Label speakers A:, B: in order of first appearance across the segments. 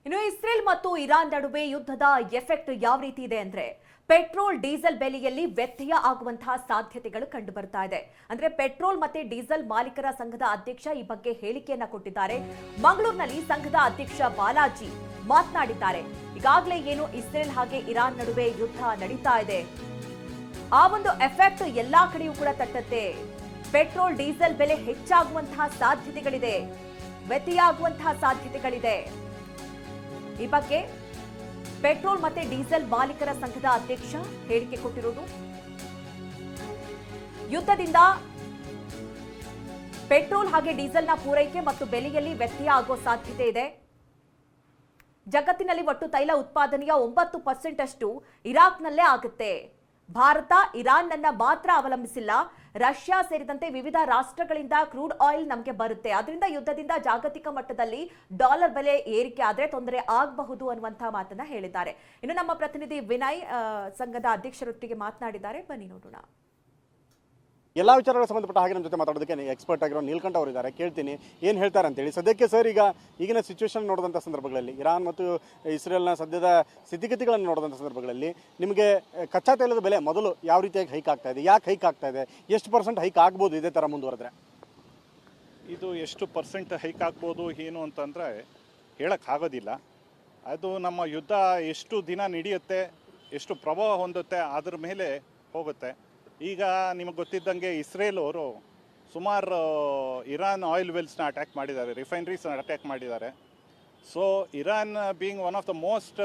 A: ಇನ್ನು ಇಸ್ರೇಲ್ ಮತ್ತು ಇರಾನ್ ನಡುವೆ ಯುದ್ಧದ ಎಫೆಕ್ಟ್ ಯಾವ ರೀತಿ ಇದೆ ಅಂದ್ರೆ ಪೆಟ್ರೋಲ್ ಡೀಸೆಲ್ ಬೆಲೆಯಲ್ಲಿ ವ್ಯತ್ಯಯ ಆಗುವಂತಹ ಸಾಧ್ಯತೆಗಳು ಕಂಡು ಬರ್ತಾ ಇದೆ. ಅಂದ್ರೆ ಪೆಟ್ರೋಲ್ ಮತ್ತೆ ಡೀಸೆಲ್ ಮಾಲೀಕರ ಸಂಘದ ಅಧ್ಯಕ್ಷ ಈ ಬಗ್ಗೆ ಹೇಳಿಕೆಯನ್ನ ಕೊಟ್ಟಿದ್ದಾರೆ. ಮಂಗಳೂರಿನಲ್ಲಿ ಸಂಘದ ಅಧ್ಯಕ್ಷ ಬಾಲಾಜಿ ಮಾತನಾಡಿದ್ದಾರೆ. ಈಗಾಗಲೇ ಏನು ಇಸ್ರೇಲ್ ಹಾಗೆ ಇರಾನ್ ನಡುವೆ ಯುದ್ಧ ನಡೀತಾ ಇದೆ, ಆ ಒಂದು ಎಫೆಕ್ಟ್ ಎಲ್ಲಾ ಕಡೆಯೂ ಕೂಡ ತಟ್ಟುತ್ತೆ. ಪೆಟ್ರೋಲ್ ಡೀಸೆಲ್ ಬೆಲೆ ಹೆಚ್ಚಾಗುವಂತಹ ಸಾಧ್ಯತೆಗಳಿದೆ, ವ್ಯತ್ಯಯ ಆಗುವಂತಹ ಸಾಧ್ಯತೆಗಳಿದೆ. ಈ ಬಗ್ಗೆ ಪೆಟ್ರೋಲ್ ಮತ್ತೆ ಡೀಸೆಲ್ ಮಾಲೀಕರ ಸಂಘದ ಅಧ್ಯಕ್ಷ ಹೇಳಿಕೆ ಕೊಟ್ಟಿರುವುದು. ಯುದ್ಧದಿಂದ ಪೆಟ್ರೋಲ್ ಹಾಗೆ ಡೀಸೆಲ್ನ ಪೂರೈಕೆ ಮತ್ತು ಬೆಲೆಯಲ್ಲಿ ವ್ಯತ್ಯಯ ಆಗೋ ಸಾಧ್ಯತೆ ಇದೆ. ಜಗತ್ತಿನಲ್ಲಿ ಒಟ್ಟು ತೈಲ ಉತ್ಪಾದನೆಯ 9% ಅಷ್ಟು ಇರಾಕ್ನಲ್ಲೇ ಆಗುತ್ತೆ. ಭಾರತ ಇರಾನ್ನನ್ನ ಮಾತ್ರ ಅವಲಂಬಿಸಿಲ್ಲ, ರಷ್ಯಾ ಸೇರಿದಂತೆ ವಿವಿಧ ರಾಷ್ಟ್ರಗಳಿಂದ ಕ್ರೂಡ್ ಆಯಿಲ್ ನಮಗೆ ಬರುತ್ತೆ. ಅದರಿಂದ ಯುದ್ಧದಿಂದ ಜಾಗತಿಕ ಮಟ್ಟದಲ್ಲಿ ಡಾಲರ್ ಬೆಲೆ ಏರಿಕೆ ಆದರೆ ತೊಂದರೆ ಆಗಬಹುದು ಅನ್ನುವಂತಹ ಮಾತನ್ನ ಹೇಳಿದ್ದಾರೆ. ಇನ್ನು ನಮ್ಮ ಪ್ರತಿನಿಧಿ ವಿನಯ್ ಸಂಘದ ಅಧ್ಯಕ್ಷರೊಟ್ಟಿಗೆ ಮಾತನಾಡಿದ್ದಾರೆ, ಬನ್ನಿ ನೋಡೋಣ.
B: ಎಲ್ಲ ವಿಚಾರಗಳಿಗೆ ಸಂಬಂಧಪಟ್ಟ ಹಾಗೆ ನಮ್ಮ ಜೊತೆ ಮಾತಾಡೋದಕ್ಕೆ ಎಕ್ಸ್ಪರ್ಟ್ ಆಗಿರೋ ನೀಲ್ಕಂಠ ಅವರು ಇದ್ದಾರೆ. ಕೇಳ್ತೀನಿ ಏನು ಹೇಳ್ತಾರೆ ಅಂತೇಳಿ. ಸದ್ಯಕ್ಕೆ ಸರ್, ಈಗಿನ ಸಿಚುವೇಶನ್ ನೋಡಿದಂಥ ಸಂದರ್ಭಗಳಲ್ಲಿ, ಇರಾನ್ ಮತ್ತು ಇಸ್ರೇಲ್ನ ಸದ್ಯದ ಸ್ಥಿತಿಗತಿಗಳನ್ನು ನೋಡಿದಂಥ ಸಂದರ್ಭಗಳಲ್ಲಿ ನಿಮಗೆ ಕಚ್ಚಾ ತೈಲದ ಬೆಲೆ ಮೊದಲು ಯಾವ ರೀತಿಯಾಗಿ ಹೈಕ್ ಆಗ್ತಾ ಇದೆ, ಯಾಕೆ ಹೈಕ್ ಆಗ್ತಾ ಇದೆ, ಎಷ್ಟು % ಹೈಕ್ ಆಗ್ಬೋದು ಇದೇ ಥರ ಮುಂದುವರೆದ್ರೆ?
C: ಇದು ಎಷ್ಟು % ಹೈಕ್ ಆಗ್ಬೋದು ಏನು ಅಂತಂದರೆ ಹೇಳೋಕ್ಕಾಗೋದಿಲ್ಲ. ಅದು ನಮ್ಮ ಯುದ್ಧ ಎಷ್ಟು ದಿನ ನಡೆಯುತ್ತೆ, ಎಷ್ಟು ಪ್ರಭಾವ ಹೊಂದುತ್ತೆ ಅದ್ರ ಮೇಲೆ ಹೋಗುತ್ತೆ. ಈಗ ನಿಮಗೆ ಗೊತ್ತಿದ್ದಂಗೆ ಇಸ್ರೇಲ್ ಅವರು ಸುಮಾರು ಇರಾನ್ ಆಯಿಲ್ ವೆಲ್ಸ್ನ ಅಟ್ಯಾಕ್ ಮಾಡಿದ್ದಾರೆ, ರಿಫೈನರೀಸ್ನ ಅಟ್ಯಾಕ್ ಮಾಡಿದ್ದಾರೆ. So Iran being one of the most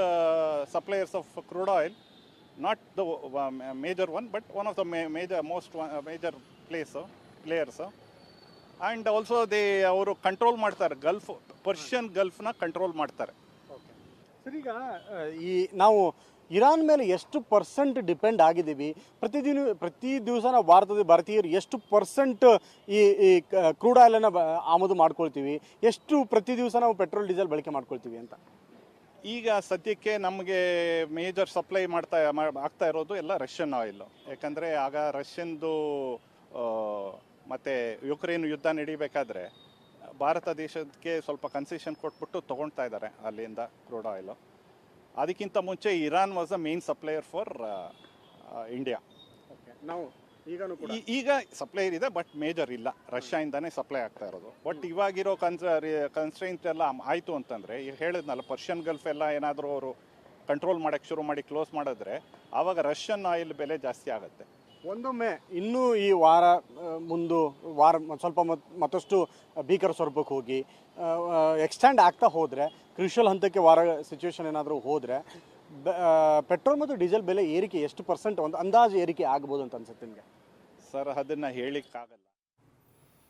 C: suppliers of crude oil, not the major one but one of the major players. And also ಅವರು ಕಂಟ್ರೋಲ್ ಮಾಡ್ತಾರೆ, ಪರ್ಷಿಯನ್ ಗಲ್ಫ್ನ ಕಂಟ್ರೋಲ್ ಮಾಡ್ತಾರೆ.
B: Sir, ಈಗ ನಾವು Iran ಮೇಲೆ ಎಷ್ಟು % depend ಆಗಿದ್ದೀವಿ? ಪ್ರತಿ ದಿವಸ ನಾವು ಭಾರತೀಯರು ಎಷ್ಟು % ಈ ಕ್ರೂಡ್ ಆಯಿಲನ್ನು ಆಮದು ಮಾಡ್ಕೊಳ್ತೀವಿ, ಎಷ್ಟು ಪ್ರತಿ ದಿವಸ ನಾವು ಪೆಟ್ರೋಲ್ ಡೀಸೆಲ್ ಬಳಕೆ ಮಾಡ್ಕೊಳ್ತೀವಿ ಅಂತ?
C: ಈಗ ಸದ್ಯಕ್ಕೆ ನಮಗೆ ಮೇಜರ್ ಸಪ್ಲೈ ಆಗ್ತಾ ಇರೋದು ಎಲ್ಲ ರಷ್ಯನ್ ಆಯಿಲ್. ಯಾಕಂದರೆ ಆಗ ರಷ್ಯನ್ದು ಮತ್ತು ಯುಕ್ರೇನ್ ಯುದ್ಧ ನಡಿಬೇಕಾದ್ರೆ ಭಾರತ ದೇಶಕ್ಕೆ ಸ್ವಲ್ಪ ಕನ್ಸೆಷನ್ ಕೊಟ್ಬಿಟ್ಟು ತೊಗೊಳ್ತಾ ಇದ್ದಾರೆ ಅಲ್ಲಿಂದ ಕ್ರೂಡ್ ಆಯಿಲು. ಅದಕ್ಕಿಂತ ಮುಂಚೆ Iran was the main supplier for India.
B: ನಾವು
C: ಈಗ ಸಪ್ಲೈಯರ್ ಇದೆ ಬಟ್ ಮೇಜರ್ ಇಲ್ಲ, ರಷ್ಯಾಯಿಂದಾನೇ ಸಪ್ಲೈ ಆಗ್ತಾ ಇರೋದು. ಬಟ್ ಇವಾಗಿರೋ ಕನ್ಸ್ಟ್ರೈಂಟ್ ಎಲ್ಲ ಆಯಿತು ಅಂತಂದರೆ, ಈಗ ಹೇಳಿದ್ನಲ್ಲ ಪರ್ಷಿಯನ್ ಗಲ್ಫ್ ಎಲ್ಲ ಏನಾದರೂ ಅವರು ಕಂಟ್ರೋಲ್ ಮಾಡೋಕ್ಕೆ ಶುರು ಮಾಡಿ ಕ್ಲೋಸ್ ಮಾಡಿದ್ರೆ ಆವಾಗ ರಷ್ಯನ್ ಆಯಿಲ್ ಬೆಲೆ ಜಾಸ್ತಿ ಆಗುತ್ತೆ.
B: ಒಂದೊಮ್ಮೆ ಇನ್ನೂ ಈ ವಾರ ಸ್ವಲ್ಪ ಮತ್ತಷ್ಟು ಭೀಕರ ಸ್ವರೂಪಕ್ಕೆ ಹೋಗಿ ಎಕ್ಸ್ಟೆಂಡ್ ಆಗ್ತಾ ಹೋದರೆ, ಕ್ರಿಷಿಯಲ್ ಹಂತಕ್ಕೆ ಸಿಚುವೇಶನ್ ಏನಾದರೂ ಹೋದರೆ ಪೆಟ್ರೋಲ್ ಮತ್ತು ಡೀಸೆಲ್ ಬೆಲೆ ಏರಿಕೆ ಎಷ್ಟು % ಒಂದು ಅಂದಾಜು ಏರಿಕೆ ಆಗ್ಬೋದು ಅಂತ ಅನ್ಸುತ್ತೆ ನಿಮಗೆ?
C: ಸರ್, ಅದನ್ನು ಹೇಳಲಿಕ್ಕಾಗಲ್ಲ.